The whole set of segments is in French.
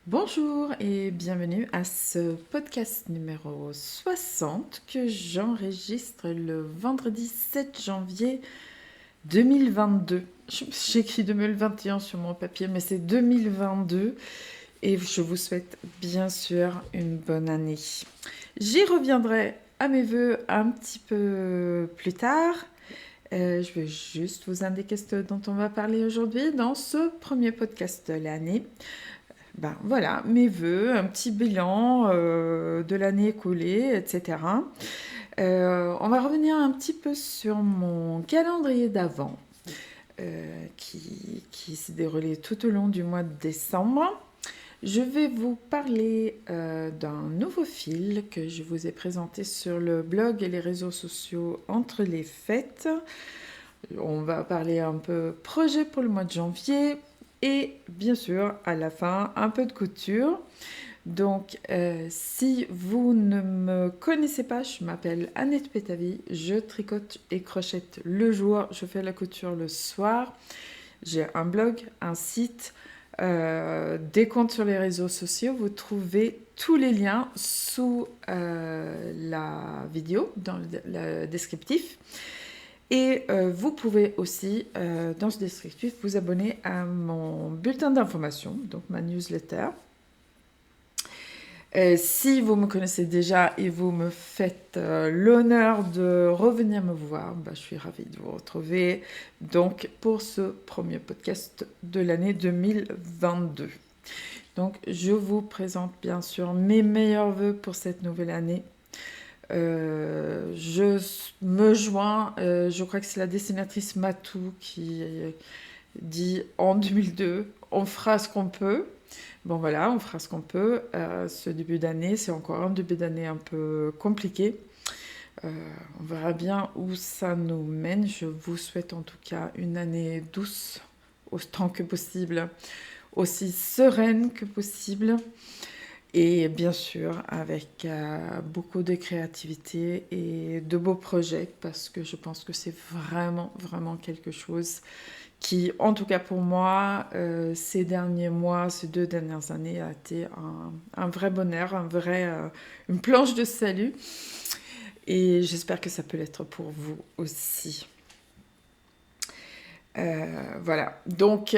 Bonjour et bienvenue à ce podcast numéro 60 que j'enregistre le vendredi 7 janvier 2022. J'écris 2021 sur mon papier, mais c'est 2022 et je vous souhaite bien sûr une bonne année. J'y reviendrai à mes voeux un petit peu plus tard. Je vais juste vous indiquer ce dont on va parler aujourd'hui dans ce premier podcast de l'année. Ben voilà, mes vœux, un petit bilan de l'année écoulée, etc. On va revenir un petit peu sur mon calendrier d'avant qui s'est déroulé tout au long du mois de décembre. Je vais vous parler d'un nouveau fil que je vous ai présenté sur le blog et les réseaux sociaux entre les fêtes. On va parler un peu projet pour le mois de janvier et bien sûr à la fin un peu de couture. Donc si vous ne me connaissez pas, je m'appelle Annette Pétavy, je tricote et crochette le jour, je fais la couture le soir. J'ai un blog, un site, des comptes sur les réseaux sociaux. Vous trouvez tous les liens sous la vidéo, dans le descriptif. Et vous pouvez aussi, dans ce descriptif, vous abonner à mon bulletin d'information, donc ma newsletter. Si vous me connaissez déjà et vous me faites l'honneur de revenir me voir, bah, je suis ravie de vous retrouver donc, pour ce premier podcast de l'année 2022. Donc, je vous présente bien sûr mes meilleurs vœux pour cette nouvelle année. Je me joins, je crois que c'est la dessinatrice Matou qui dit en 2002, on fera ce qu'on peut. Bon voilà, on fera ce qu'on peut. Ce début d'année, c'est encore un début d'année un peu compliqué. On verra bien où ça nous mène. Je vous souhaite en tout cas une année douce, autant que possible, aussi sereine que possible. Et bien sûr, avec beaucoup de créativité et de beaux projets, parce que je pense que c'est vraiment, vraiment quelque chose qui, en tout cas pour moi, ces derniers mois, ces 2 dernières années, a été un vrai bonheur, une planche de salut. Et j'espère que ça peut l'être pour vous aussi. Voilà. Donc,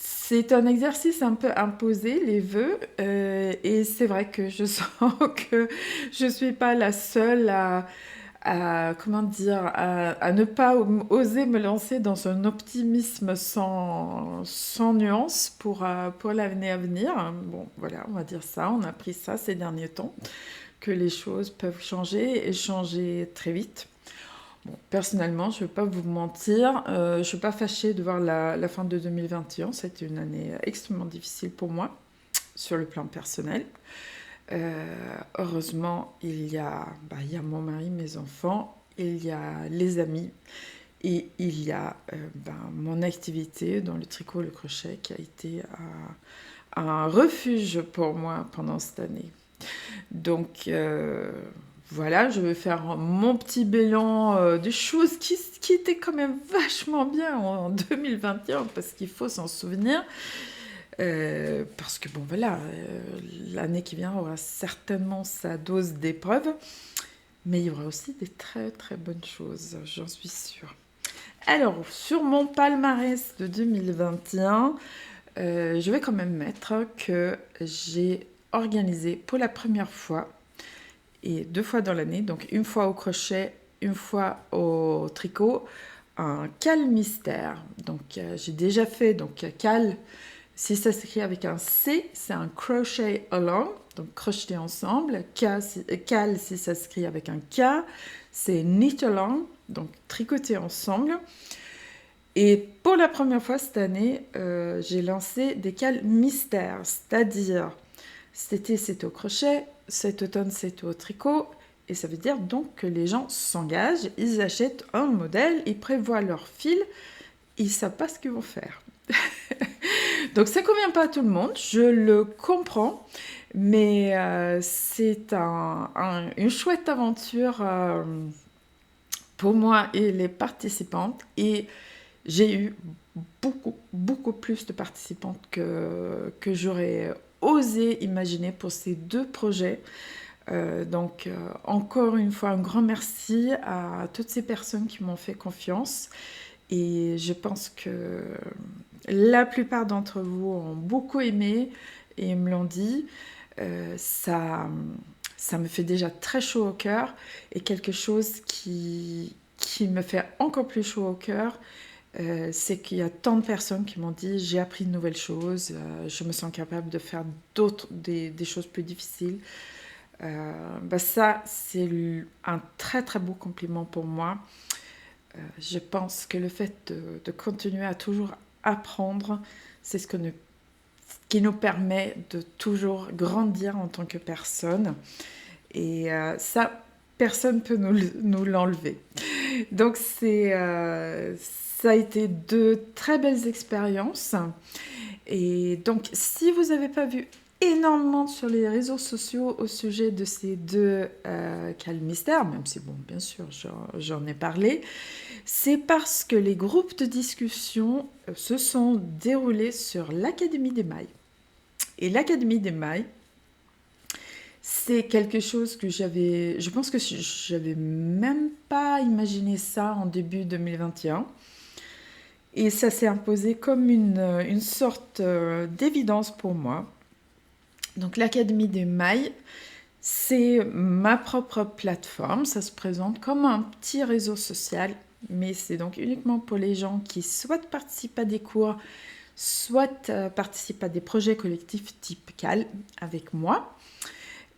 c'est un exercice un peu imposé, les vœux, et c'est vrai que je sens que je ne suis pas la seule comment dire, à ne pas oser me lancer dans un optimisme sans nuance pour l'année à venir. Bon, voilà, on va dire ça, on a appris ça ces derniers temps, que les choses peuvent changer et changer très vite. Bon, personnellement, je ne vais pas vous mentir, je ne suis pas fâchée de voir la fin de 2021. C'était une année extrêmement difficile pour moi, sur le plan personnel. Heureusement, il y a mon mari, mes enfants, il y a les amis et il y a mon activité dans le tricot, le crochet qui a été un refuge pour moi pendant cette année. Donc voilà, je vais faire mon petit bilan des choses qui étaient quand même vachement bien en 2021 parce qu'il faut s'en souvenir. Parce que bon voilà, l'année qui vient aura certainement sa dose d'épreuves, mais il y aura aussi des très très bonnes choses, j'en suis sûre. Alors, sur mon palmarès de 2021, je vais quand même mettre que j'ai organisé pour la première fois, et 2 fois dans l'année, donc une fois au crochet, une fois au tricot, un cal mystère. Donc j'ai déjà fait cal. Si ça s'écrit avec un C, c'est un crochet along, donc crocheter ensemble. Cal, si ça s'écrit avec un K, c'est knit along, donc tricoter ensemble. Et pour la première fois cette année, j'ai lancé des cales mystères, c'est-à-dire cet été c'est au crochet, cet automne c'est au tricot, et ça veut dire donc que les gens s'engagent, ils achètent un modèle, ils prévoient leur fil, ils ne savent pas ce qu'ils vont faire. Donc ça ne convient pas à tout le monde, je le comprends, mais c'est une chouette aventure pour moi et les participantes. Et j'ai eu beaucoup plus de participantes que j'aurais osé imaginer pour ces 2 projets. Donc, encore une fois, un grand merci à toutes ces personnes qui m'ont fait confiance. Et je pense que la plupart d'entre vous ont beaucoup aimé et me l'ont dit. Ça me fait déjà très chaud au cœur. Et quelque chose qui me fait encore plus chaud au cœur, c'est qu'il y a tant de personnes qui m'ont dit j'ai appris de nouvelles choses, je me sens capable de faire des choses plus difficiles. Ça, c'est un très très beau compliment pour moi. Je pense que le fait de continuer à toujours apprendre, c'est ce qui nous permet de toujours grandir en tant que personne. Et ça, personne ne peut nous l'enlever. Donc, ça a été 2 très belles expériences. Et donc, si vous n'avez pas vu énormément sur les réseaux sociaux au sujet de ces 2 cas de mystère, même si, bon, bien sûr, j'en ai parlé, c'est parce que les groupes de discussion se sont déroulés sur l'Académie des Mailles. Et l'Académie des Mailles, c'est quelque chose que je pense que j'avais même pas imaginé ça en début 2021. Et ça s'est imposé comme une sorte d'évidence pour moi. Donc l'Académie des Mailles, c'est ma propre plateforme. Ça se présente comme un petit réseau social, mais c'est donc uniquement pour les gens qui soit participent à des cours, soit participent à des projets collectifs type CAL avec moi.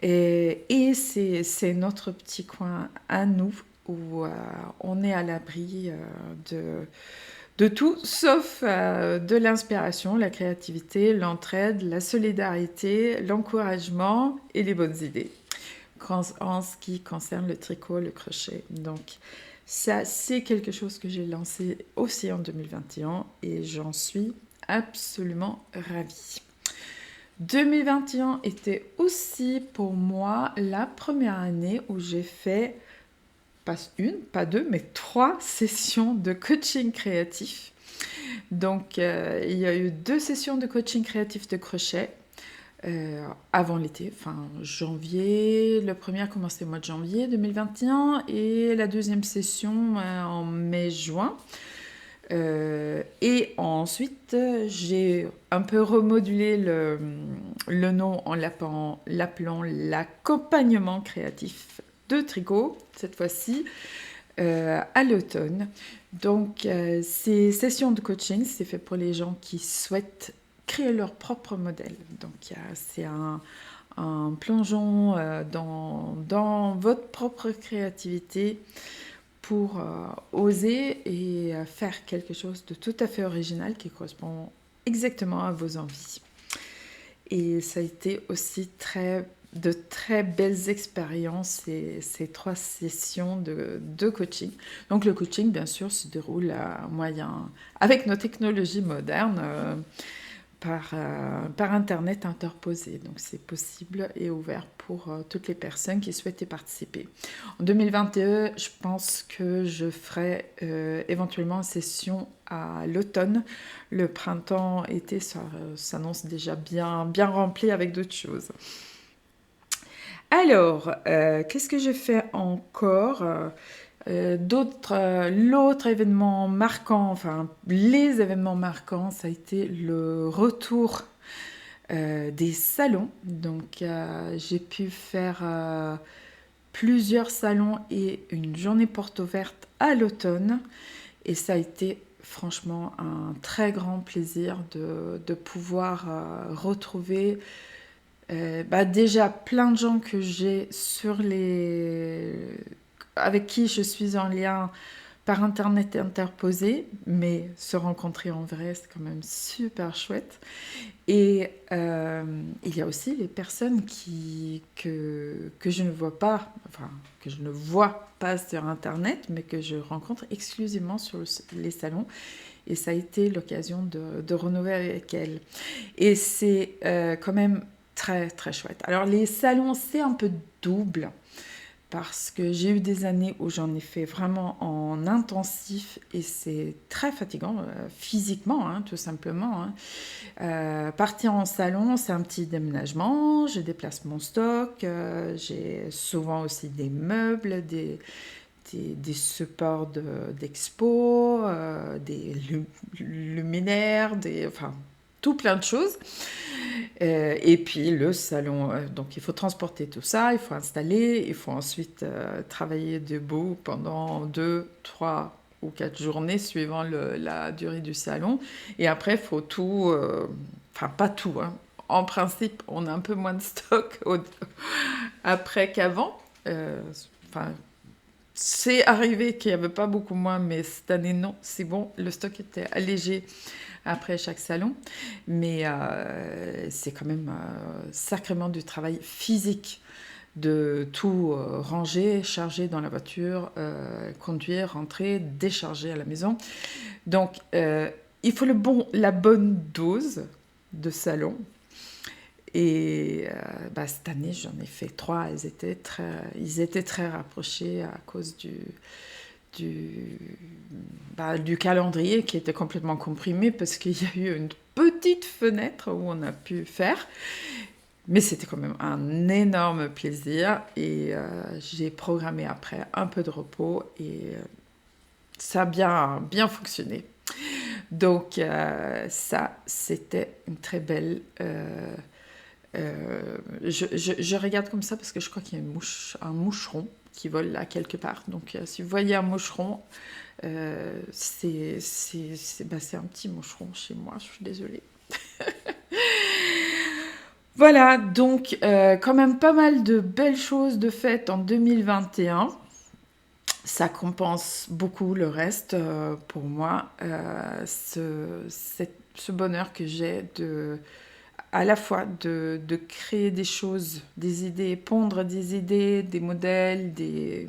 Et c'est notre petit coin à nous où on est à l'abri de tout, sauf de l'inspiration, la créativité, l'entraide, la solidarité, l'encouragement et les bonnes idées en ce qui concerne le tricot, le crochet. Donc ça, c'est quelque chose que j'ai lancé aussi en 2021 et j'en suis absolument ravie. 2021 était aussi pour moi la première année où j'ai fait pas 1, pas 2, mais 3 sessions de coaching créatif. Donc, il y a eu 2 sessions de coaching créatif de crochet avant l'été, fin janvier. Le premier a commencé au mois de janvier 2021 et la deuxième session en mai-juin. Et ensuite, j'ai un peu remodulé le nom en l'appelant l'accompagnement créatif de tricot, cette fois-ci, à l'automne. Donc, ces sessions de coaching, c'est fait pour les gens qui souhaitent créer leur propre modèle. Donc, c'est un plongeon dans votre propre créativité pour oser et faire quelque chose de tout à fait original qui correspond exactement à vos envies. Et ça a été aussi de très belles expériences ces 3 sessions de coaching. Donc le coaching, bien sûr, se déroule avec nos technologies modernes par Internet interposé. Donc c'est possible et ouvert pour toutes les personnes qui souhaitent y participer. En 2021, je pense que je ferai éventuellement une session à l'automne. Le printemps-été s'annonce déjà bien rempli avec d'autres choses. Alors, qu'est-ce que j'ai fait encore l'autre événement marquant, enfin les événements marquants, ça a été le retour des salons. Donc j'ai pu faire plusieurs salons et une journée porte ouverte à l'automne. Et ça a été franchement un très grand plaisir de pouvoir retrouver déjà plein de gens que j'ai avec qui je suis en lien par internet interposé, mais se rencontrer en vrai, c'est quand même super chouette. Et il y a aussi les personnes que je ne vois pas, enfin que je ne vois pas sur internet, mais que je rencontre exclusivement sur les salons. Et ça a été l'occasion de renouer avec elles. Et c'est quand même très très chouette. Alors les salons, c'est un peu double parce que j'ai eu des années où j'en ai fait vraiment en intensif et c'est très fatigant physiquement, hein, tout simplement. Hein. Partir en salon, c'est un petit déménagement, je déplace mon stock, j'ai souvent aussi des meubles, des supports d'expo, des luminaires, enfin, tout plein de choses. Et puis le salon, donc il faut transporter tout ça, il faut installer, il faut ensuite travailler debout pendant 2, 3 ou 4 journées suivant la durée du salon. Et après, il faut tout, enfin pas tout, hein. En principe, on a un peu moins de stock après qu'avant. Enfin, c'est arrivé qu'il n'y avait pas beaucoup moins, mais cette année, non, c'est bon, le stock était allégé après chaque salon. Mais c'est quand même sacrément du travail physique de tout ranger, charger dans la voiture, conduire, rentrer, décharger à la maison. Donc, il faut la bonne dose de salon. Et cette année, j'en ai fait 3. Ils étaient très rapprochés à cause du calendrier qui était complètement comprimé parce qu'il y a eu une petite fenêtre où on a pu faire. Mais c'était quand même un énorme plaisir et j'ai programmé après un peu de repos et ça a bien fonctionné. Donc ça, c'était une très belle... je regarde comme ça parce que je crois qu'il y a un moucheron qui vole là quelque part. Donc si vous voyez un moucheron, c'est un petit moucheron chez moi, je suis désolée. Voilà, donc quand même pas mal de belles choses de faites en 2021. Ça compense beaucoup le reste pour moi, ce bonheur que j'ai à la fois de créer des choses, des idées, pondre des idées, des modèles, des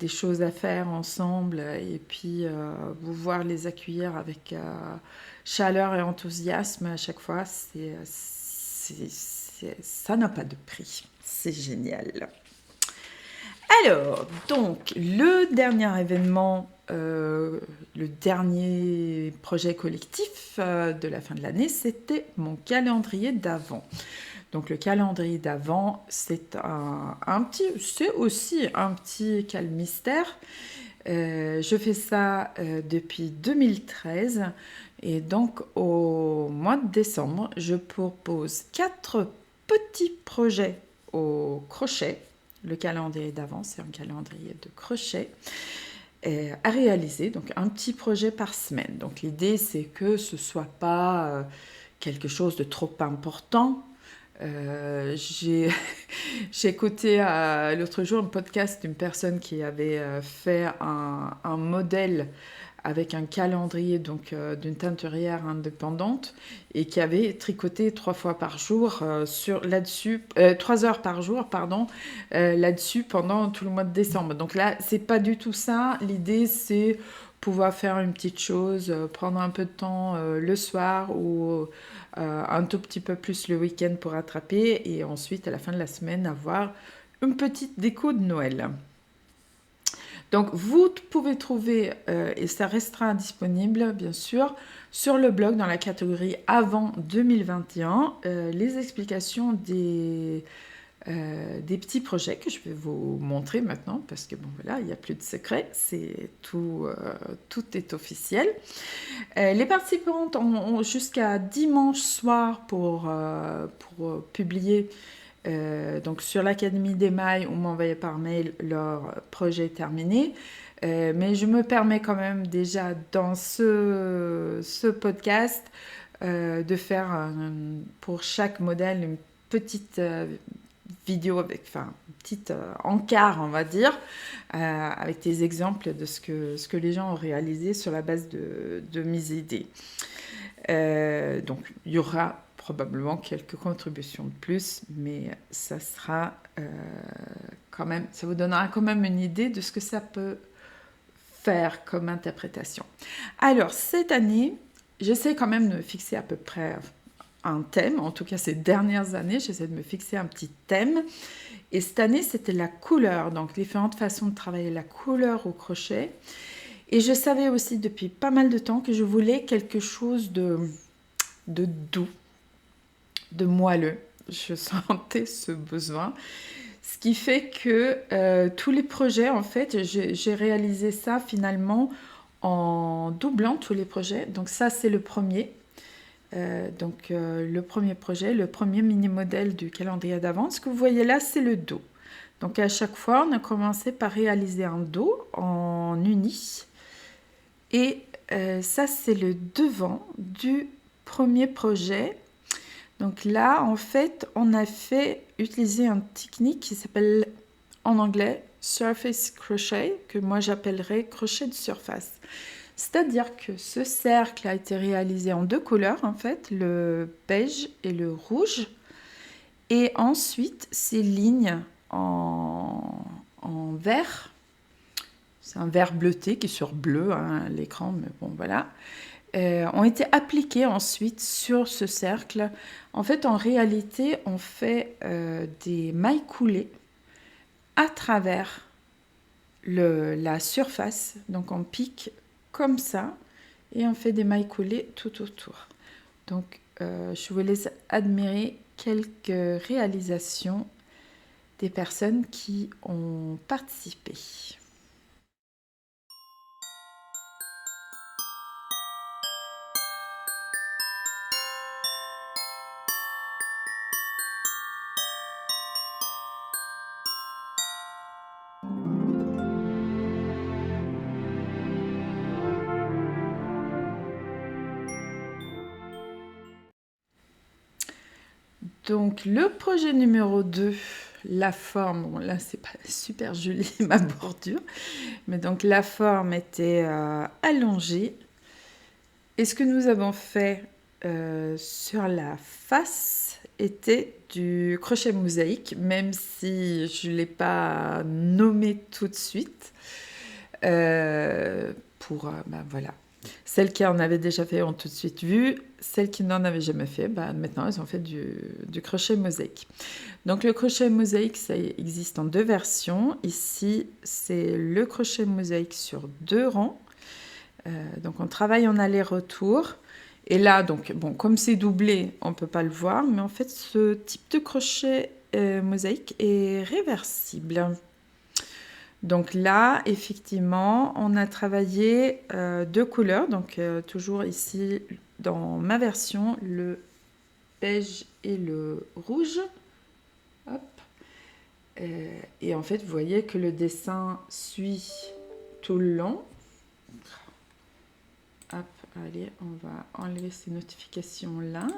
choses à faire ensemble et puis vous voir les accueillir avec chaleur et enthousiasme à chaque fois, ça n'a pas de prix. C'est génial. Alors, donc, le dernier événement, le dernier projet collectif de la fin de l'année, c'était mon calendrier d'Avent. Donc, le calendrier d'Avent, c'est aussi un petit calmystère. Je fais ça depuis 2013 et donc au mois de décembre, je propose 4 petits projets au crochet. Le calendrier d'Avent, c'est un calendrier de crochet à réaliser, donc un petit projet par semaine. Donc l'idée, c'est que ce ne soit pas quelque chose de trop important. J'ai écouté l'autre jour un podcast d'une personne qui avait fait un modèle avec un calendrier donc d'une teinturière indépendante et qui avait tricoté 3 fois par jour là-dessus, 3 heures par jour, pardon, là-dessus pendant tout le mois de décembre. Donc là, c'est pas du tout ça. L'idée, c'est pouvoir faire une petite chose, prendre un peu de temps le soir ou un tout petit peu plus le week-end pour rattraper et ensuite, à la fin de la semaine, avoir une petite déco de Noël. Donc, vous pouvez trouver, et ça restera disponible, bien sûr, sur le blog, dans la catégorie Avant 2021, les explications des petits projets que je vais vous montrer maintenant, parce que bon, voilà, il n'y a plus de secret, c'est tout est officiel. Les participantes ont jusqu'à dimanche soir pour publier donc sur l'Académie d'Émail ou m'envoyer par mail leur projet terminé. Mais je me permets quand même déjà dans ce podcast de faire pour chaque modèle une petite vidéo avec, enfin, une petite encart, on va dire, avec des exemples de ce que les gens ont réalisé sur la base de mes idées. Donc, il y aura probablement quelques contributions de plus, mais ça sera quand même, ça vous donnera quand même une idée de ce que ça peut faire comme interprétation. Alors, cette année, j'essaie quand même de me fixer à peu près un thème. En tout cas, ces dernières années, j'essaie de me fixer un petit thème. Et cette année, c'était la couleur. Donc, différentes façons de travailler la couleur au crochet. Et je savais aussi depuis pas mal de temps que je voulais quelque chose de doux, de moelleux. Je sentais ce besoin. Ce qui fait que tous les projets, en fait, j'ai réalisé ça finalement en doublant tous les projets. Donc ça, c'est le premier. Le premier projet, le premier mini-modèle du calendrier d'avance. Ce que vous voyez là, c'est le dos. Donc à chaque fois, on a commencé par réaliser un dos en uni. Et ça, c'est le devant du premier projet. Donc là, en fait, on a utiliser une technique qui s'appelle en anglais surface crochet, que moi j'appellerais crochet de surface. C'est-à-dire que ce cercle a été réalisé en deux couleurs, en fait, le beige et le rouge. Et ensuite, ces lignes en vert, c'est un vert bleuté qui est sur bleu hein, à l'écran, mais bon voilà, ont été appliquées ensuite sur ce cercle. En fait, en réalité, on fait des mailles coulées à travers la surface. Donc, on pique comme ça et on fait des mailles coulées tout autour. Donc, je vous laisse admirer quelques réalisations des personnes qui ont participé. Donc, le projet numéro 2, la forme, bon là c'est pas super joli ma bordure, mais donc la forme était allongée. Et ce que nous avons fait sur la face était du crochet mosaïque, même si je ne l'ai pas nommé tout de suite. Voilà. Celles qui en avaient déjà fait ont tout de suite vu. Celles qui n'en avaient jamais fait, maintenant, elles ont fait du crochet mosaïque. Donc, le crochet mosaïque, ça existe en deux versions. Ici, c'est le crochet mosaïque sur 2 rangs. Donc, on travaille en aller-retour. Et là, donc, bon, comme c'est doublé, on ne peut pas le voir. Mais en fait, ce type de crochet mosaïque est réversible. Donc là, effectivement, on a travaillé 2 couleurs. Donc toujours ici, dans ma version, le beige et le rouge. Hop. Et en fait, vous voyez que le dessin suit tout le long. Hop, allez, on va enlever ces notifications-là.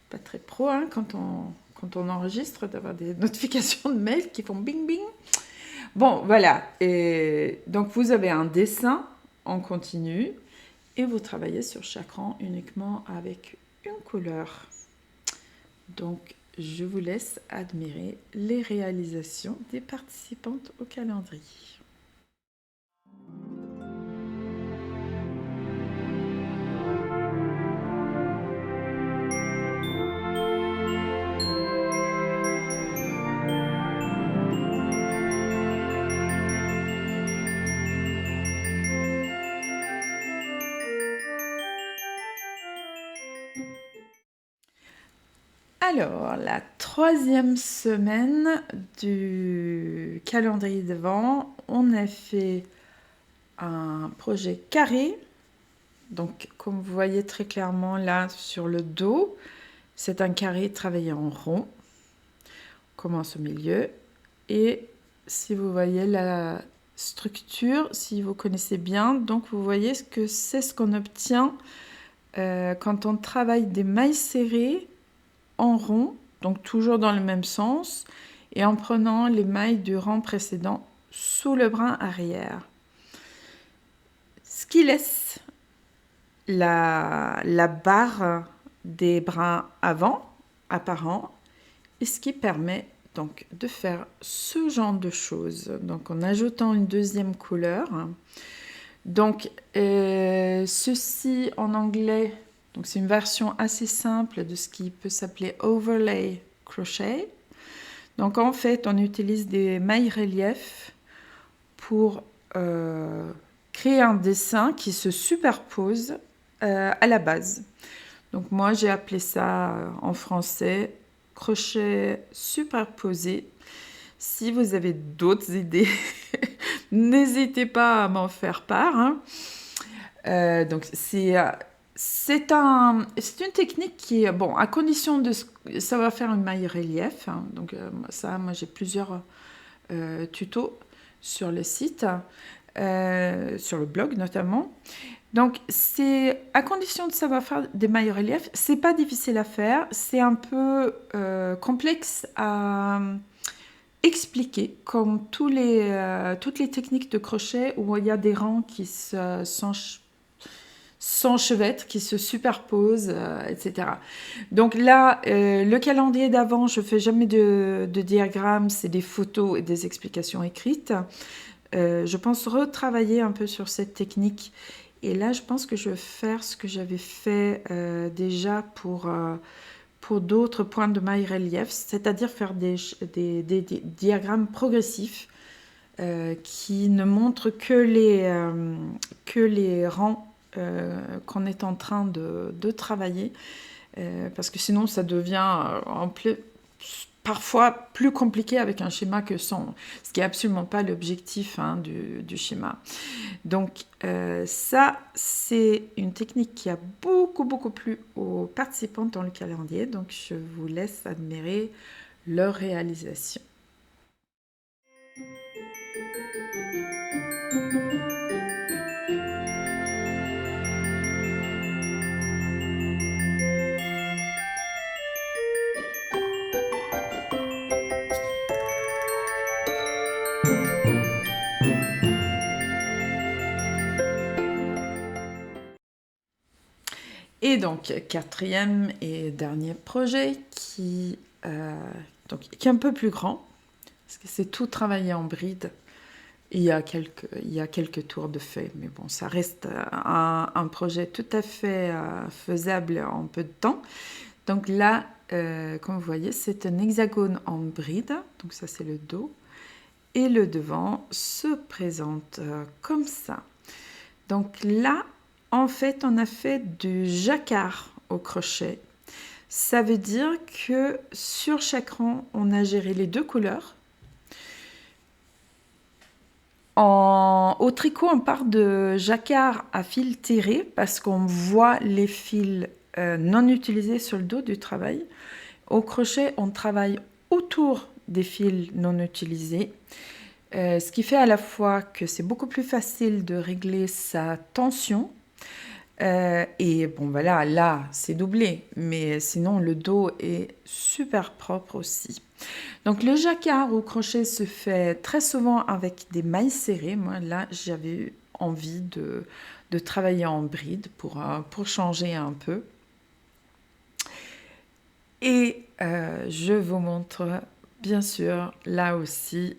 Pas très pro, hein, quand on enregistre, d'avoir des notifications de mails qui font bing bing. Bon, voilà. Et donc, vous avez un dessin en continu et vous travaillez sur chaque rang uniquement avec une couleur. Donc, je vous laisse admirer les réalisations des participantes au calendrier. Alors, la 3e semaine du calendrier d'Avent, on a fait un projet carré. Donc, comme vous voyez très clairement là sur le dos, c'est un carré travaillé en rond. On commence au milieu. Et si vous voyez la structure, si vous connaissez bien, donc vous voyez ce qu'on obtient quand on travaille des mailles serrées en rond, donc toujours dans le même sens, et en prenant les mailles du rang précédent sous le brin arrière. Ce qui laisse la barre des brins avant, apparents, et ce qui permet donc de faire ce genre de choses. Donc en ajoutant une 2e couleur. Donc ceci en anglais, Donc c'est une version assez simple de ce qui peut s'appeler overlay crochet. Donc en fait, on utilise des mailles reliefs pour créer un dessin qui se superpose à la base. Donc moi, j'ai appelé ça en français crochet superposé. Si vous avez d'autres idées, n'hésitez pas à m'en faire part. Hein. Donc c'est une technique qui est, bon, à condition de... Ça va faire une maille relief. Hein. Donc ça, moi j'ai plusieurs tutos sur le site, sur le blog notamment. Donc c'est à condition de savoir faire des mailles relief. C'est pas difficile à faire. C'est un peu complexe à expliquer, comme toutes les techniques de crochet où il y a des rangs qui s'enchevêtrent, qui se superposent, etc. Donc là, le calendrier d'avant, je fais jamais de diagramme, c'est des photos et des explications écrites. Je pense retravailler un peu sur cette technique. Et là, je pense que je vais faire ce que j'avais fait déjà pour d'autres points de maille relief, c'est-à-dire faire des diagrammes progressifs qui ne montrent que les rangs qu'on est en train de travailler, parce que sinon ça devient parfois plus compliqué avec un schéma que sans, ce qui n'est absolument pas l'objectif hein, du schéma. Donc ça, c'est une technique qui a beaucoup plu aux participants dans le calendrier, donc je vous laisse admirer leur réalisation. Et donc, quatrième et dernier projet qui est un peu plus grand, parce que c'est tout travaillé en bride. Il y a quelques tours de fait, mais bon, ça reste un projet tout à fait faisable en peu de temps. Donc là, comme vous voyez, c'est un hexagone en bride, donc ça c'est le dos, et le devant se présente comme ça. Donc là, en fait, on a fait du jacquard au crochet. Ça veut dire que sur chaque rang, on a géré les deux couleurs. Au tricot, on part de jacquard à fil tiré parce qu'on voit les fils non utilisés sur le dos du travail. Au crochet, on travaille autour des fils non utilisés. Ce qui fait à la fois que c'est beaucoup plus facile de régler sa tension. Et bon, voilà, là, c'est doublé. Mais sinon, le dos est super propre aussi. Donc, le jacquard au crochet se fait très souvent avec des mailles serrées. Moi, là, j'avais envie de travailler en bride pour changer un peu. Et je vous montre, bien sûr, là aussi,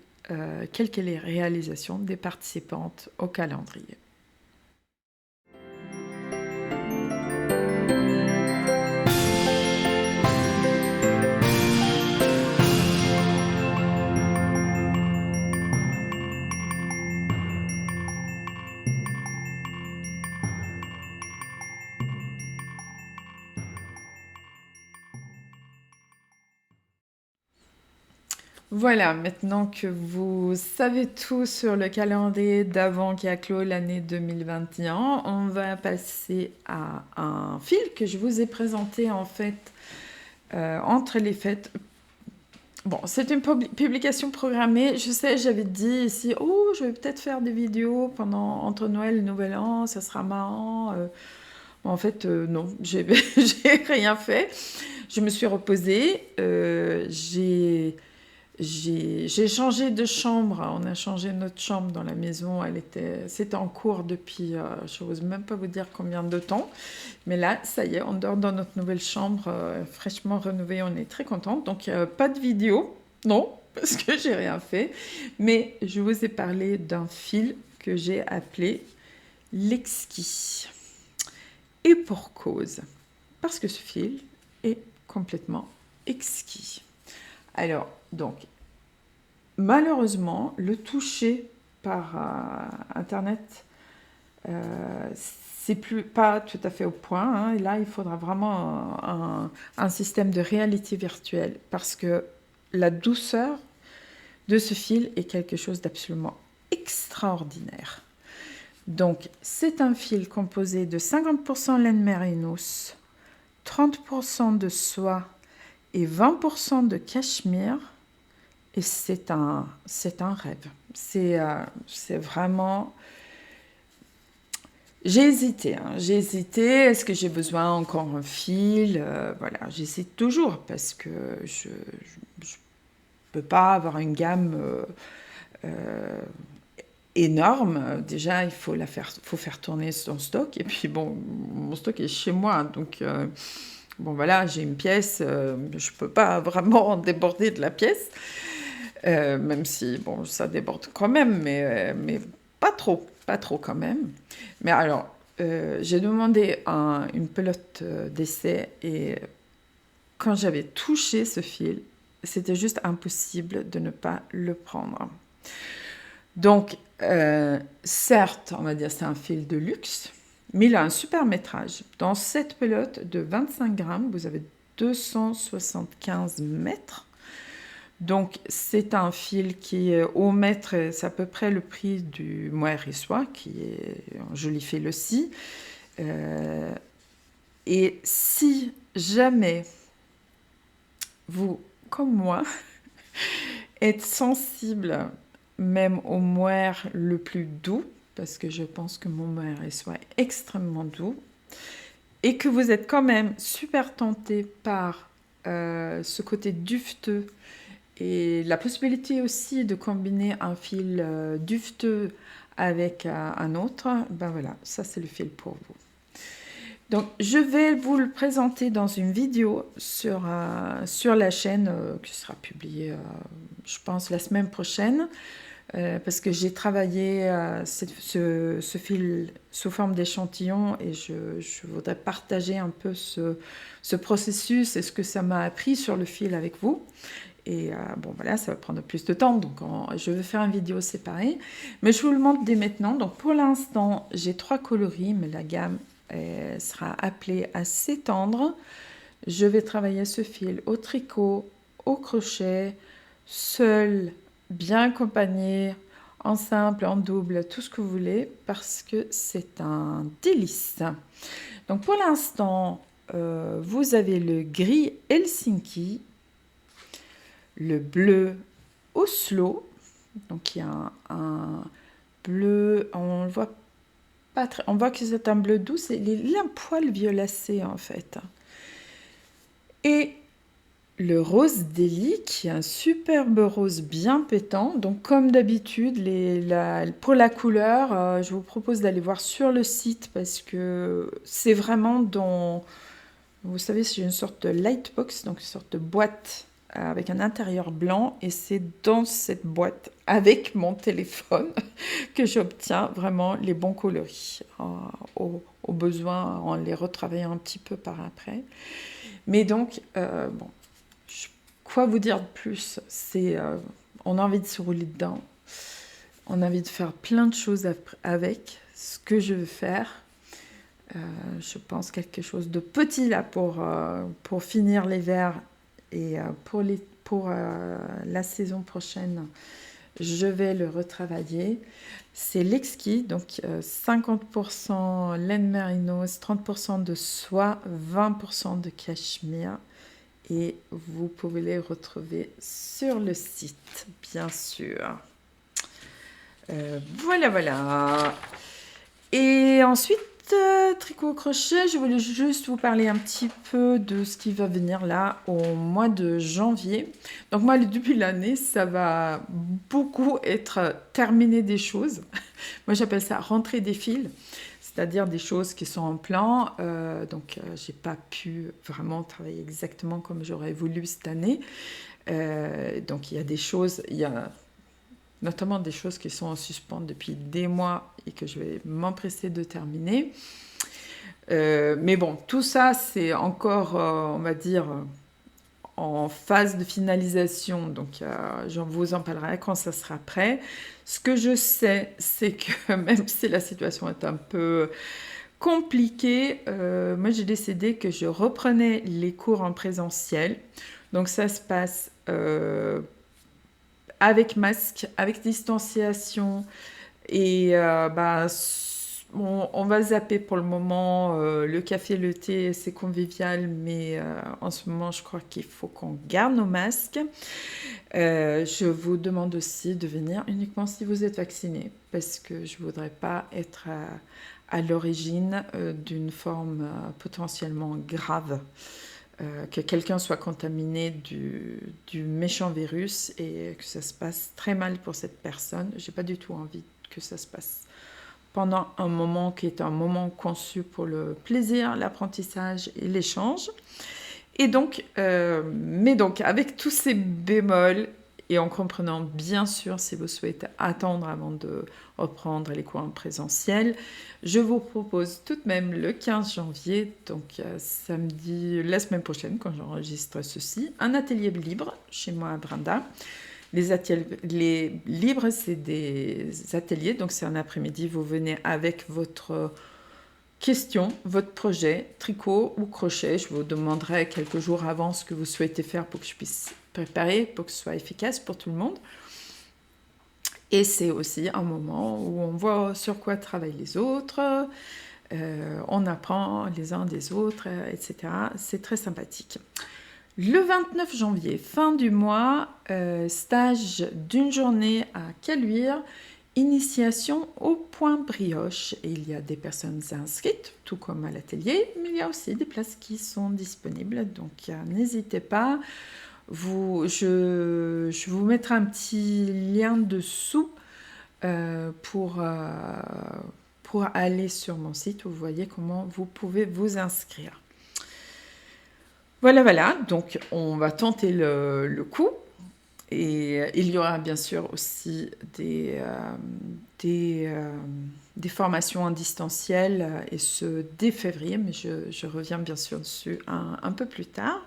quelles sont les réalisations des participantes au calendrier. Voilà, maintenant que vous savez tout sur le calendrier d'avant qui a clos l'année 2021, on va passer à un fil que je vous ai présenté en fait entre les fêtes. Bon, c'est une publication programmée. Je sais, j'avais dit ici, oh, je vais peut-être faire des vidéos entre Noël et Nouvel An, ça sera marrant. En fait, non, j'ai rien fait. Je me suis reposée. J'ai changé de chambre. On a changé notre chambre dans la maison. C'était en cours depuis, je n'ose même pas vous dire combien de temps. Mais là, ça y est, on dort dans notre nouvelle chambre, fraîchement rénovée. On est très contente. Donc, pas de vidéo, non, parce que j'ai rien fait. Mais je vous ai parlé d'un fil que j'ai appelé l'exquis. Et pour cause. parce que ce fil est complètement exquis. Alors, donc, malheureusement, le toucher par Internet, c'est pas tout à fait au point, hein. Et là, il faudra vraiment un système de réalité virtuelle parce que la douceur de ce fil est quelque chose d'absolument extraordinaire. Donc, c'est un fil composé de 50% laine mérinos, 30% de soie et 20% de cachemire. Et c'est un rêve. C'est vraiment... J'ai hésité, hein. J'ai hésité. Est-ce que j'ai besoin encore un fil? Voilà, j'hésite toujours parce que je peux pas avoir une gamme énorme. Déjà, il faut faire tourner son stock. Et puis bon, mon stock est chez moi, donc bon voilà, j'ai une pièce. Je peux pas vraiment déborder de la pièce, même si bon, ça déborde quand même, mais pas trop quand même. Mais alors, j'ai demandé une pelote d'essai et quand j'avais touché ce fil, c'était juste impossible de ne pas le prendre. Donc, certes, on va dire c'est un fil de luxe, mais il a un super métrage. Dans cette pelote de 25 grammes, vous avez 275 mètres. Donc, c'est un fil qui, au mètre, c'est à peu près le prix du mohair et soie, qui est un joli fil aussi. Et si jamais vous, comme moi, êtes sensible même au mohair le plus doux, parce que je pense que mon mohair et soie est extrêmement doux, et que vous êtes quand même super tenté par ce côté duveteux, et la possibilité aussi de combiner un fil duveteux avec un autre, ben voilà, ça c'est le fil pour vous. Donc, je vais vous le présenter dans une vidéo sur la chaîne qui sera publiée, je pense, la semaine prochaine, parce que j'ai travaillé ce fil sous forme d'échantillon et je voudrais partager un peu ce processus et ce que ça m'a appris sur le fil avec vous. Et bon, voilà, ça va prendre plus de temps, donc je vais faire une vidéo séparée. Mais je vous le montre dès maintenant. Donc, pour l'instant, j'ai 3 coloris, mais la gamme sera appelée à s'étendre. Je vais travailler ce fil au tricot, au crochet, seul, bien accompagné, en simple, en double, tout ce que vous voulez, parce que c'est un délice. Donc, pour l'instant, vous avez le gris Helsinki, le bleu Oslo, donc il y a un bleu, on le voit pas très, on voit que c'est un bleu doux, il est un poil violacé en fait. Et le rose Deli, qui est un superbe rose bien pétant. Donc comme d'habitude, pour la couleur, je vous propose d'aller voir sur le site parce que c'est vraiment dans... Vous savez, c'est une sorte de lightbox, donc une sorte de boîte avec un intérieur blanc, et c'est dans cette boîte avec mon téléphone que j'obtiens vraiment les bons coloris, au besoin en les retravaillant un petit peu par après. Mais donc, bon, quoi vous dire de plus? On a envie de se rouler dedans, on a envie de faire plein de choses avec ce que je veux faire. Je pense quelque chose de petit là pour finir l'hiver. Et pour la saison prochaine, je vais le retravailler. C'est l'exquis, donc 50% laine mérinos, 30% de soie, 20% de cachemire. Et vous pouvez les retrouver sur le site, bien sûr. Voilà. Et ensuite, tricot crochet, je voulais juste vous parler un petit peu de ce qui va venir là au mois de janvier. Donc moi, depuis l'année, ça va beaucoup être terminer des choses. Moi, j'appelle ça rentrer des fils, c'est-à-dire des choses qui sont en plan. Donc, j'ai pas pu vraiment travailler exactement comme j'aurais voulu cette année. Donc, il y a des choses, il y a notamment des choses qui sont en suspens depuis des mois et que je vais m'empresser de terminer. Mais bon, tout ça, c'est encore, on va dire, en phase de finalisation. Donc, je vous en parlerai quand ça sera prêt. Ce que je sais, c'est que même si la situation est un peu compliquée, moi j'ai décidé que je reprenais les cours en présentiel. Donc ça se passe avec masque, avec distanciation. Et on va zapper pour le moment. Le café, le thé, c'est convivial, mais en ce moment, je crois qu'il faut qu'on garde nos masques. Je vous demande aussi de venir uniquement si vous êtes vacciné, parce que je ne voudrais pas être à l'origine d'une forme potentiellement grave. Que quelqu'un soit contaminé du méchant virus et que ça se passe très mal pour cette personne. J'ai pas du tout envie que ça se passe pendant un moment qui est un moment conçu pour le plaisir, l'apprentissage et l'échange. Et donc, mais donc, avec tous ces bémols et en comprenant bien sûr si vous souhaitez attendre avant de reprendre les cours en présentiel, je vous propose tout de même le 15 janvier, donc samedi, la semaine prochaine quand j'enregistre ceci, un atelier libre chez moi à Branda. Les libres, c'est des ateliers, donc c'est un après-midi, vous venez avec votre question, votre projet, tricot ou crochet. Je vous demanderai quelques jours avant ce que vous souhaitez faire pour que je puisse préparer, pour que ce soit efficace pour tout le monde. Et c'est aussi un moment où on voit sur quoi travaillent les autres, on apprend les uns des autres, etc. C'est très sympathique. Le 29 janvier, fin du mois, stage d'une journée à Caluire, initiation au point brioche. Et il y a des personnes inscrites, tout comme à l'atelier, mais il y a aussi des places qui sont disponibles. Donc n'hésitez pas. Je vous mettrai un petit lien dessous pour aller sur mon site où vous voyez comment vous pouvez vous inscrire. Voilà, donc on va tenter le coup. Et il y aura bien sûr aussi des formations en distanciel, et ce dès février, mais je reviens bien sûr dessus un peu plus tard.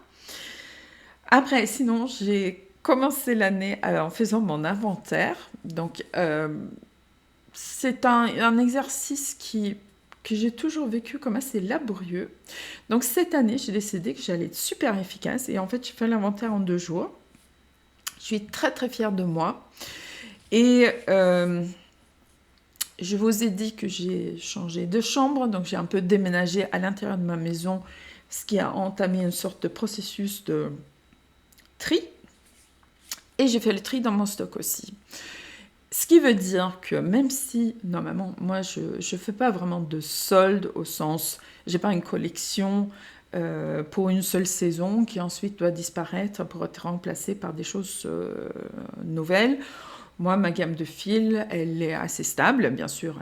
Après, sinon, j'ai commencé l'année en faisant mon inventaire. Donc, c'est un exercice que j'ai toujours vécu comme assez laborieux. Donc cette année, j'ai décidé que j'allais être super efficace et en fait, j'ai fait l'inventaire en 2 jours. Je suis très très fière de moi. Et je vous ai dit que j'ai changé de chambre, donc j'ai un peu déménagé à l'intérieur de ma maison, ce qui a entamé une sorte de processus de tri. Et j'ai fait le tri dans mon stock aussi. Ce qui veut dire que même si, normalement, moi, je ne fais pas vraiment de solde au sens, j'ai pas une collection pour une seule saison qui ensuite doit disparaître pour être remplacée par des choses nouvelles. Moi, ma gamme de fils, elle est assez stable. Bien sûr,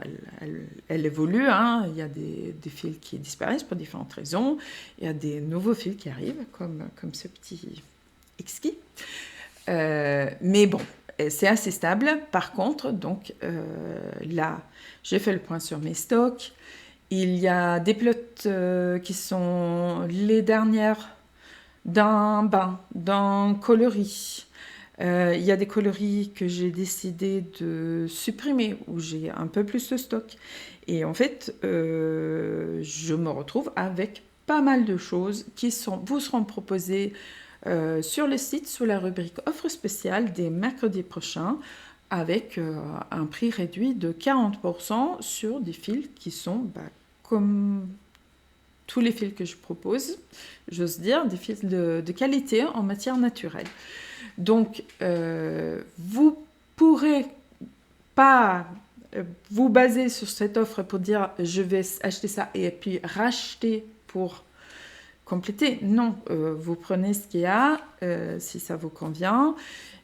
elle évolue. Hein. Il y a des fils qui disparaissent pour différentes raisons. Il y a des nouveaux fils qui arrivent, comme ce petit exquis. Mais bon, c'est assez stable. Par contre, donc là, j'ai fait le point sur mes stocks. Il y a des pelotes qui sont les dernières d'un coloris. Il y a des coloris que j'ai décidé de supprimer, où j'ai un peu plus de stock. Et en fait, je me retrouve avec pas mal de choses qui vous seront proposées sur le site sous la rubrique offre spéciale dès mercredi prochain, avec un prix réduit de 40% sur des fils qui sont comme tous les fils que je propose, j'ose dire, des fils de qualité en matière naturelle. Donc, vous pourrez pas vous baser sur cette offre pour dire je vais acheter ça et puis racheter pour compléter. Non, vous prenez ce qu'il y a, si ça vous convient.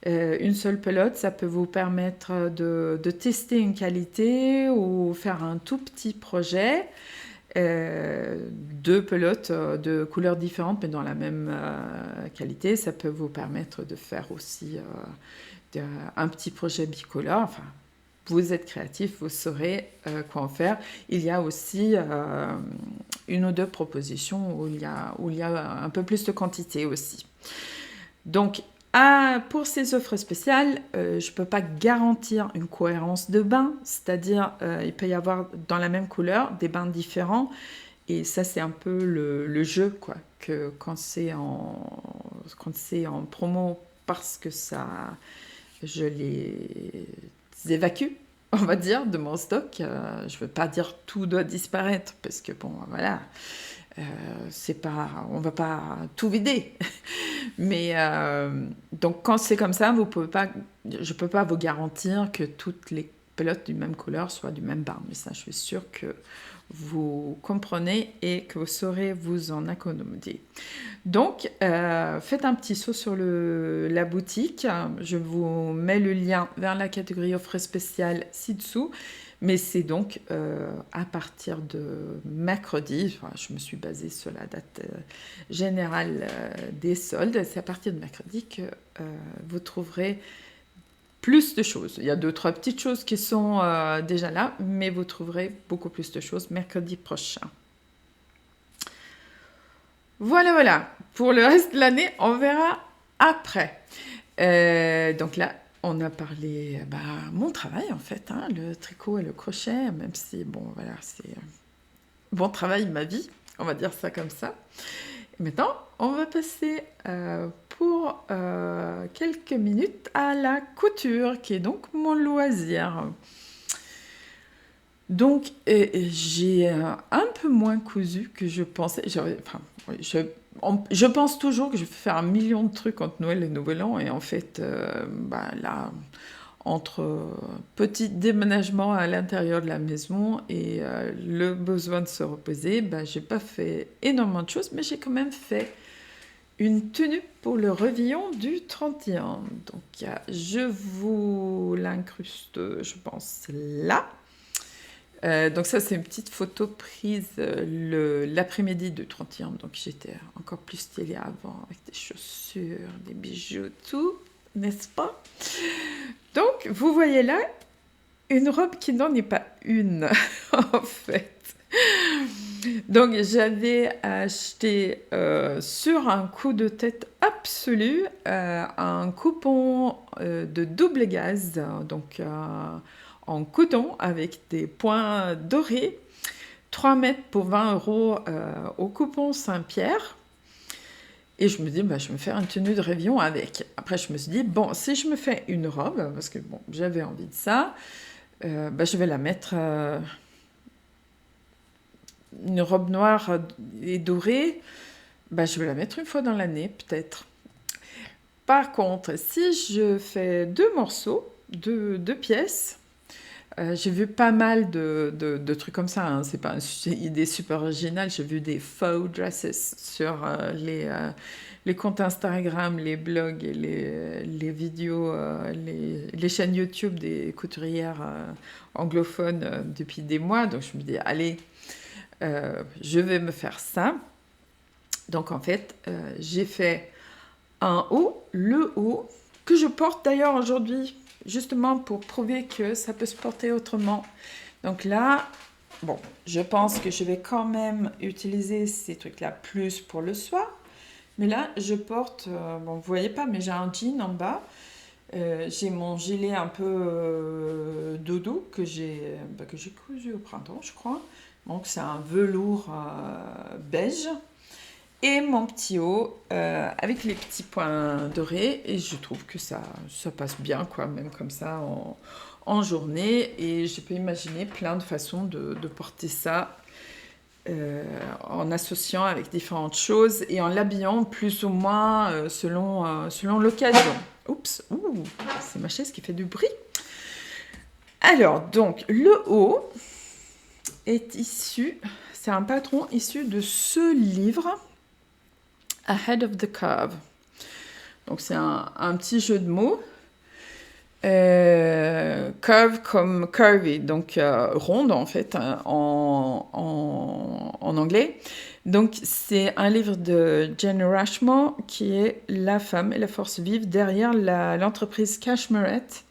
Une seule pelote, ça peut vous permettre de tester une qualité ou faire un tout petit projet. 2 pelotes de couleurs différentes mais dans la même qualité, ça peut vous permettre de faire aussi un petit projet bicolore. Enfin, vous êtes créatif, vous saurez quoi en faire. Il y a aussi une ou deux propositions où il y a un peu plus de quantité aussi. Donc, pour ces offres spéciales, je ne peux pas garantir une cohérence de bain, c'est-à-dire il peut y avoir dans la même couleur des bains différents, et ça c'est un peu le jeu, quoi, que quand c'est en promo, parce que ça, je les évacue, on va dire, de mon stock. Je ne veux pas dire tout doit disparaître, parce que bon, voilà, on va pas tout vider. Mais donc quand c'est comme ça, je peux pas vous garantir que toutes les pelotes du même couleur soient du même bain. Mais ça, je suis sûre que vous comprenez et que vous saurez vous en accommoder. Donc, faites un petit saut sur la boutique. Je vous mets le lien vers la catégorie offre spéciale ci-dessous. Mais c'est donc à partir de mercredi, je me suis basée sur la date générale des soldes, c'est à partir de mercredi que vous trouverez plus de choses. Il y a 2-3 petites choses qui sont déjà là, mais vous trouverez beaucoup plus de choses mercredi prochain. Voilà. Pour le reste de l'année, on verra après. Donc là, on a parlé mon travail en fait, hein, le tricot et le crochet, même si bon voilà, c'est bon travail, ma vie, on va dire ça comme ça. Et maintenant, on va passer pour quelques minutes à la couture, qui est donc mon loisir. Donc, j'ai un peu moins cousu que je pensais. Je pense toujours que je vais faire 1 million de trucs entre Noël et Nouvel An. Et en fait, là, entre petit déménagement à l'intérieur de la maison et le besoin de se reposer, j'ai pas fait énormément de choses, mais j'ai quand même fait une tenue pour le réveillon du 31. Donc, je vous l'incruste, je pense, là. Donc ça, c'est une petite photo prise l'après-midi du 31. Donc j'étais encore plus stylée avant, avec des chaussures, des bijoux, tout, n'est-ce pas? Donc, vous voyez là, une robe qui n'en est pas une, en fait. Donc, j'avais acheté sur un coup de tête absolu un coupon de double gaze, donc en coton avec des points dorés, 3 mètres pour 20 € au coupon Saint-Pierre. Et je me dis, je vais me faire une tenue de réveillon avec. Après, je me suis dit, bon, si je me fais une robe, parce que bon, j'avais envie de ça, je vais la mettre... une robe noire et dorée, je vais la mettre une fois dans l'année, peut-être. Par contre, si je fais 2 morceaux, 2 pièces, j'ai vu pas mal de trucs comme ça, hein. C'est pas une idée super originale. J'ai vu des faux dresses sur les comptes Instagram, les blogs et les vidéos, les chaînes YouTube des couturières anglophones depuis des mois. Donc je me dis, allez, je vais me faire ça. Donc en fait, j'ai fait un haut, le haut, que je porte d'ailleurs aujourd'hui, justement pour prouver que ça peut se porter autrement. Donc là, bon, je pense que je vais quand même utiliser ces trucs-là plus pour le soir. Mais là, je porte, vous voyez pas, mais j'ai un jean en bas. J'ai mon gilet un peu dodo que j'ai cousu au printemps, je crois. Donc c'est un velours beige. Et mon petit haut avec les petits points dorés, et je trouve que ça passe bien, quoi, même comme ça en journée. Et je peux imaginer plein de façons de porter ça en associant avec différentes choses et en l'habillant plus ou moins selon l'occasion. Oups, c'est ma chaise qui fait du bruit. Alors, donc, le haut est issu, c'est un patron issu de ce livre, Ahead of the Curve. Donc c'est un petit jeu de mots. Curve comme curvy, donc ronde en fait en anglais. Donc c'est un livre de Jen Rashmore qui est la femme et la force vive derrière l'entreprise Cashmerette,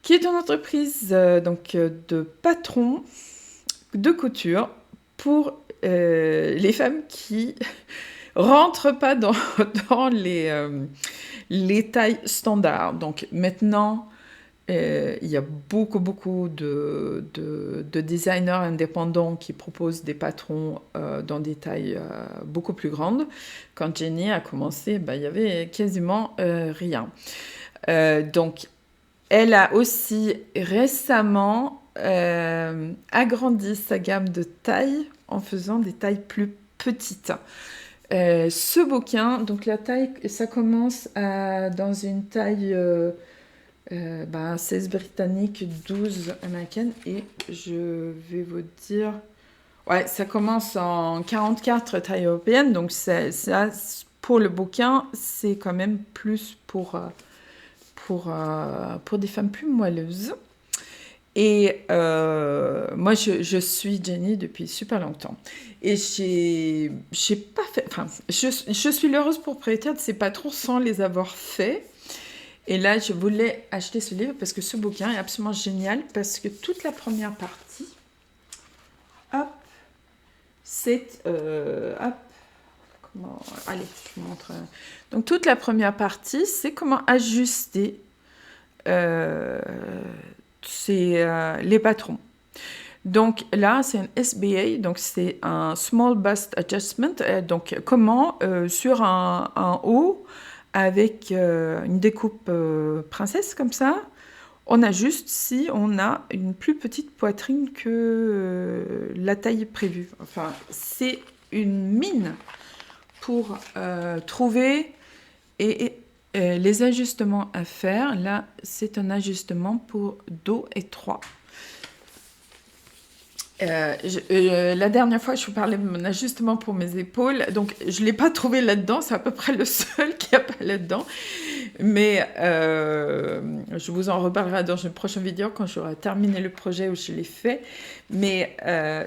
qui est une entreprise de patrons de couture pour les femmes qui rentrent pas dans, dans les tailles standards. Donc maintenant, il y a beaucoup de designers indépendants qui proposent des patrons dans des tailles beaucoup plus grandes. Quand Jenny a commencé, il y avait quasiment rien. Donc, elle a aussi récemment agrandi sa gamme de tailles en faisant des tailles plus petites. Ce bouquin, donc la taille, ça commence dans une taille 16 britannique, 12 américaine, et je vais vous dire, ouais, ça commence en 44 taille européenne, donc ça, pour le bouquin, c'est quand même plus pour des femmes plus moelleuses. Et moi, je suis Jenny depuis super longtemps. Et j'ai pas fait... Enfin, je suis l'heureuse propriétaire de ces patrons sans les avoir faits. Et là, je voulais acheter ce livre parce que ce bouquin est absolument génial, parce que toute la première partie, hop, c'est... hop, comment... Allez, je vous montre. Donc, toute la première partie, c'est comment ajuster les patrons. Donc là, c'est un SBA, donc c'est un Small Bust Adjustment. Donc comment, sur un haut, avec une découpe princesse comme ça, on ajuste si on a une plus petite poitrine que la taille prévue. Enfin, c'est une mine pour trouver les ajustements à faire. Là, c'est un ajustement pour dos étroit. La dernière fois, je vous parlais de mon ajustement pour mes épaules. Donc, je ne l'ai pas trouvé là-dedans. C'est à peu près le seul qu'il n'y a pas là-dedans. Mais je vous en reparlerai dans une prochaine vidéo quand j'aurai terminé le projet où je l'ai fait. Mais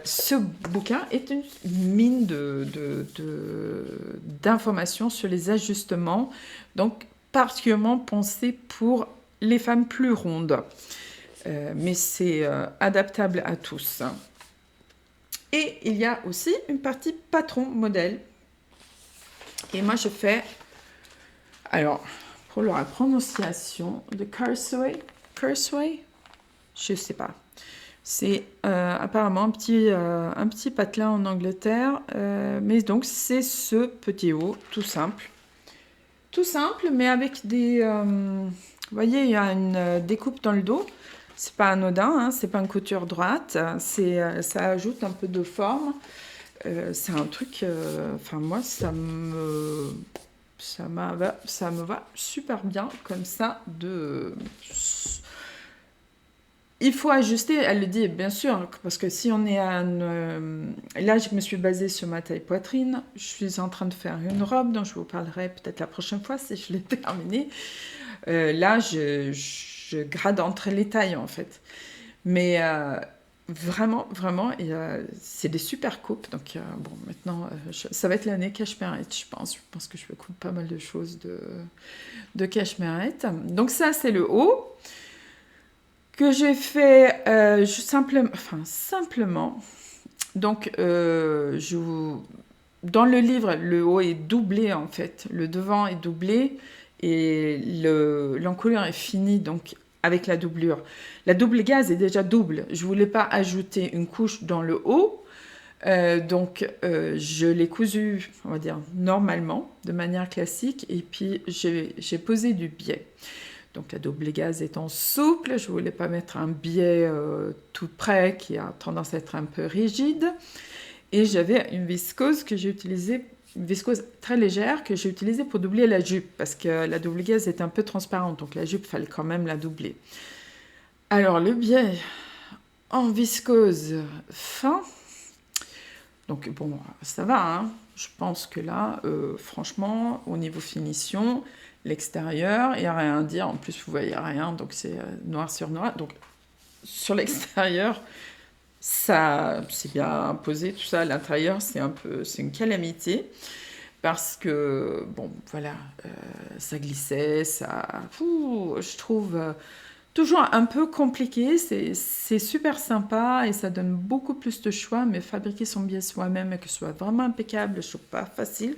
ce bouquin est une mine d'informations sur les ajustements. Donc, particulièrement pensé pour les femmes plus rondes. Mais c'est adaptable à tous. Et il y a aussi une partie patron modèle. Et moi, je fais... Alors, pour la prononciation de Kurzweil, je ne sais pas. C'est apparemment un petit patelin en Angleterre. Mais donc, c'est ce petit haut tout simple. Tout simple, mais avec des... vous voyez, il y a une découpe dans le dos. C'est pas anodin, hein, c'est pas une couture droite, ça ajoute un peu de forme. C'est un truc, moi, ça me va super bien comme ça. Il faut ajuster, elle le dit bien sûr, parce que si on est à là, je me suis basée sur ma taille poitrine. Je suis en train de faire une robe dont je vous parlerai peut-être la prochaine fois si je l'ai terminée. Là, je grade entre les tailles en fait. Mais vraiment, c'est des super coupes. Donc bon, maintenant, ça va être l'année Cashmerette, je pense. Je pense que je vais couper pas mal de choses de Cashmerette. Donc ça, c'est le haut que j'ai fait simplement. Donc, dans le livre, le haut est doublé en fait. Le devant est doublé. Et l'encolure est finie donc avec la doublure. La double gaze est déjà double. Je ne voulais pas ajouter une couche dans le haut. Donc, je l'ai cousu, on va dire, normalement, de manière classique. Et puis, j'ai posé du biais. Donc, la double gaze étant souple, je ne voulais pas mettre un biais tout près qui a tendance à être un peu rigide. Et j'avais une viscose que j'ai utilisée, une viscose très légère que j'ai utilisée pour doubler la jupe parce que la double gaze est un peu transparente, donc la jupe, il fallait quand même la doubler. Alors, le biais en viscose fin, donc bon, ça va, hein. Je pense que là, franchement, au niveau finition, l'extérieur, il n'y a rien à dire, en plus vous voyez rien, donc c'est noir sur noir, donc sur l'extérieur, ça c'est bien posé, tout ça, à l'intérieur, c'est une calamité, parce que, bon, voilà, ça glissait, je trouve, toujours un peu compliqué, c'est super sympa et ça donne beaucoup plus de choix, mais fabriquer son billet soi-même et que ce soit vraiment impeccable, je trouve pas facile.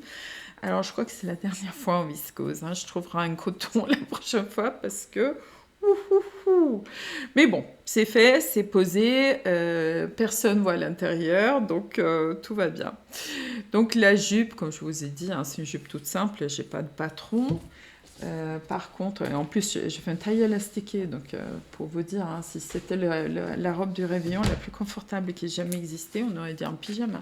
Alors, je crois que c'est la dernière fois en viscose, hein. Je trouverai un coton la prochaine fois parce que... Ouh. Mais bon, c'est fait, c'est posé, personne voit l'intérieur, donc tout va bien. Donc la jupe, comme je vous ai dit, hein, c'est une jupe toute simple, j'ai pas de patron. Par contre, en plus, j'ai fait un taille élastiqué, donc pour vous dire, hein, si c'était la robe du réveillon la plus confortable qui ait jamais existé, on aurait dit un pyjama.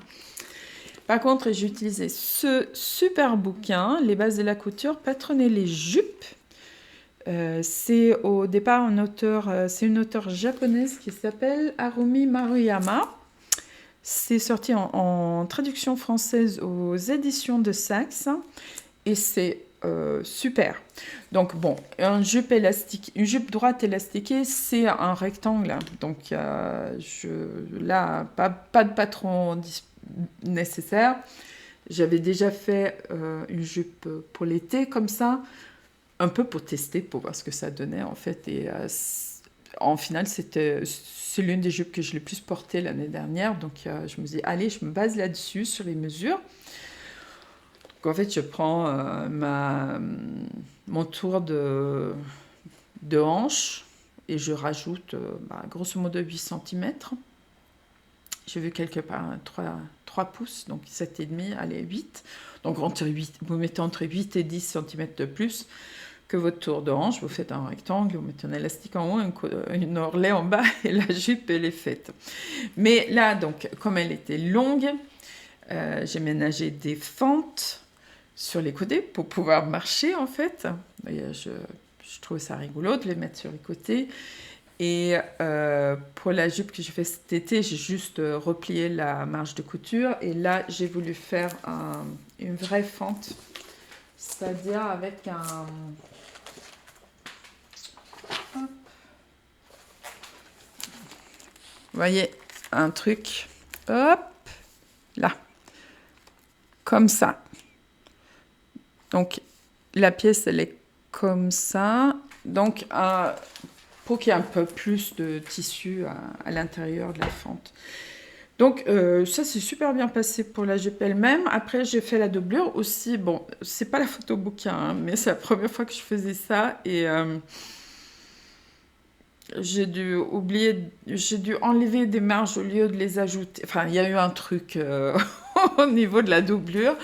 Par contre, j'ai utilisé ce super bouquin, Les bases de la couture, patronner les jupes. C'est au départ c'est une auteure japonaise qui s'appelle Harumi Maruyama. C'est sorti en traduction française aux éditions de Saxe et c'est super. Donc bon, une jupe droite élastiquée, c'est un rectangle. Donc là, pas de patron nécessaire. J'avais déjà fait une jupe pour l'été comme ça, un peu pour tester, pour voir ce que ça donnait en fait. Et en final, c'est l'une des jupes que je l'ai plus portée l'année dernière. Donc je me dis, allez, je me base là-dessus, sur les mesures. Donc en fait, je prends mon tour de hanche et je rajoute grosso modo 8 cm. J'ai vu quelque part 3 pouces, donc 7,5, allez, 8. Donc vous mettez entre 8 et 10 cm de plus que votre tour de hanche. Vous faites un rectangle, vous mettez un élastique en haut, une ourlet en bas et la jupe, elle est faite. Mais là, donc, comme elle était longue, j'ai ménagé des fentes sur les côtés pour pouvoir marcher, en fait. Et je trouvais ça rigolo de les mettre sur les côtés. Et pour la jupe que j'ai fait cet été, j'ai juste replié la marge de couture. Et là, j'ai voulu faire une vraie fente, c'est-à-dire avec un... Hop. Vous voyez, un truc, hop, là, comme ça. Donc, la pièce, elle est comme ça. Donc, pour qu'il y ait un peu plus de tissu à l'intérieur de la fente. Donc ça s'est super bien passé pour la jupe elle-même. Après j'ai fait la doublure aussi. Bon, c'est pas la photo bouquin, hein, mais c'est la première fois que je faisais ça et j'ai dû enlever des marges au lieu de les ajouter. Enfin, il y a eu un truc au niveau de la doublure.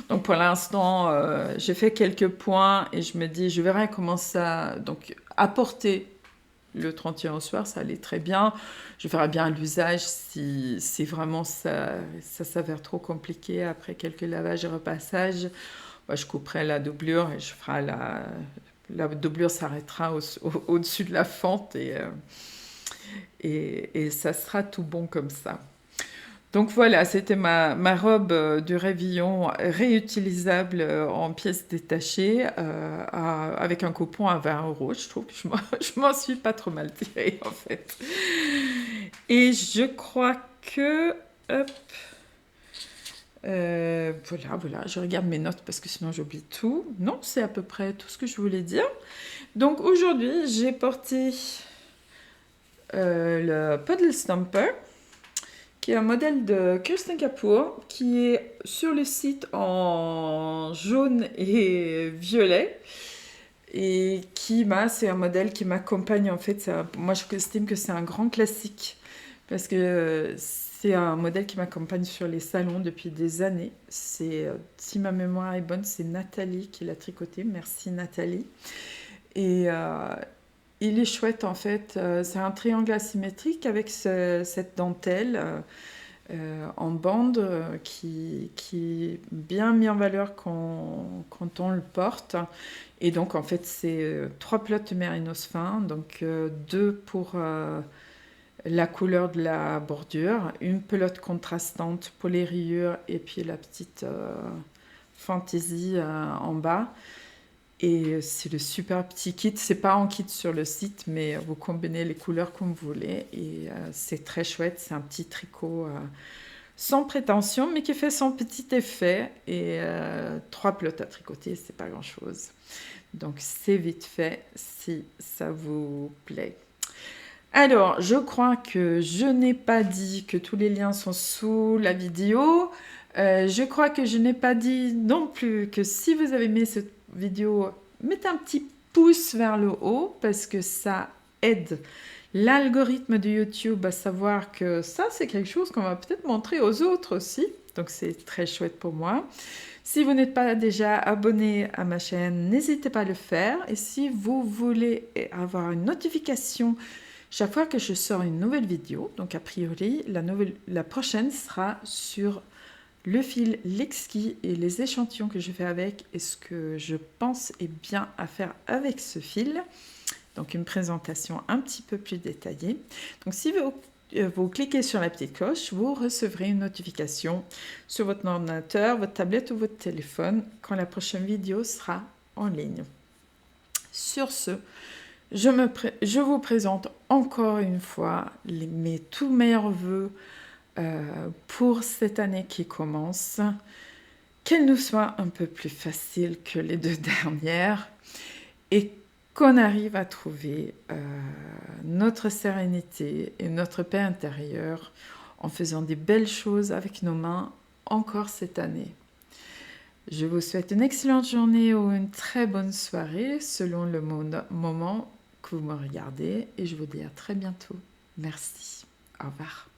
Donc pour l'instant, j'ai fait quelques points et je me dis, je verrai comment ça... Donc apporter le 31 au soir, ça allait très bien. Je verrai bien à l'usage si vraiment ça s'avère trop compliqué. Après quelques lavages et repassages, je couperai la doublure et je ferai la doublure s'arrêtera au-dessus de la fente et ça sera tout bon comme ça. Donc voilà, c'était ma robe du réveillon réutilisable en pièces détachées avec un coupon à 20 €. Je trouve que je m'en suis pas trop mal tirée en fait. Et je crois que... Hop, voilà, je regarde mes notes parce que sinon j'oublie tout. Non, c'est à peu près tout ce que je voulais dire. Donc aujourd'hui, j'ai porté le Puddle Stomper, qui est un modèle de Kirsten Kapoor, qui est sur le site en jaune et violet, et c'est un modèle qui m'accompagne en fait. Moi, j'estime que c'est un grand classique, parce que c'est un modèle qui m'accompagne sur les salons depuis des années. Si ma mémoire est bonne, c'est Nathalie qui l'a tricoté. Merci Nathalie. Et il est chouette en fait. C'est un triangle asymétrique avec cette dentelle en bande qui est bien mis en valeur quand on le porte. Et donc en fait c'est 3 pelotes mérinos fins, donc 2 pour la couleur de la bordure, une pelote contrastante pour les rayures et puis la petite fantaisie en bas. Et c'est le super petit kit. C'est pas en kit sur le site, mais vous combinez les couleurs comme vous voulez. Et c'est très chouette. C'est un petit tricot sans prétention, mais qui fait son petit effet. Et 3 pelotes à tricoter, c'est pas grand-chose. Donc c'est vite fait si ça vous plaît. Alors, je crois que je n'ai pas dit que tous les liens sont sous la vidéo. Je crois que je n'ai pas dit non plus que si vous avez aimé cette vidéo, mettez un petit pouce vers le haut parce que ça aide l'algorithme de YouTube à savoir que ça, c'est quelque chose qu'on va peut-être montrer aux autres aussi. Donc, c'est très chouette pour moi. Si vous n'êtes pas déjà abonné à ma chaîne, n'hésitez pas à le faire. Et si vous voulez avoir une notification chaque fois que je sors une nouvelle vidéo, donc a priori, la prochaine sera sur le fil Lexki et les échantillons que je fais avec et ce que je pense est bien à faire avec ce fil. Donc une présentation un petit peu plus détaillée. Donc si vous cliquez sur la petite cloche, vous recevrez une notification sur votre ordinateur, votre tablette ou votre téléphone quand la prochaine vidéo sera en ligne. Sur ce, je vous présente encore une fois mes tout meilleurs vœux pour cette année qui commence. Qu'elle nous soit un peu plus facile que les 2 dernières et qu'on arrive à trouver notre sérénité et notre paix intérieure en faisant des belles choses avec nos mains encore cette année. Je vous souhaite une excellente journée ou une très bonne soirée selon le moment que vous me regardez et je vous dis à très bientôt. Merci. Au revoir.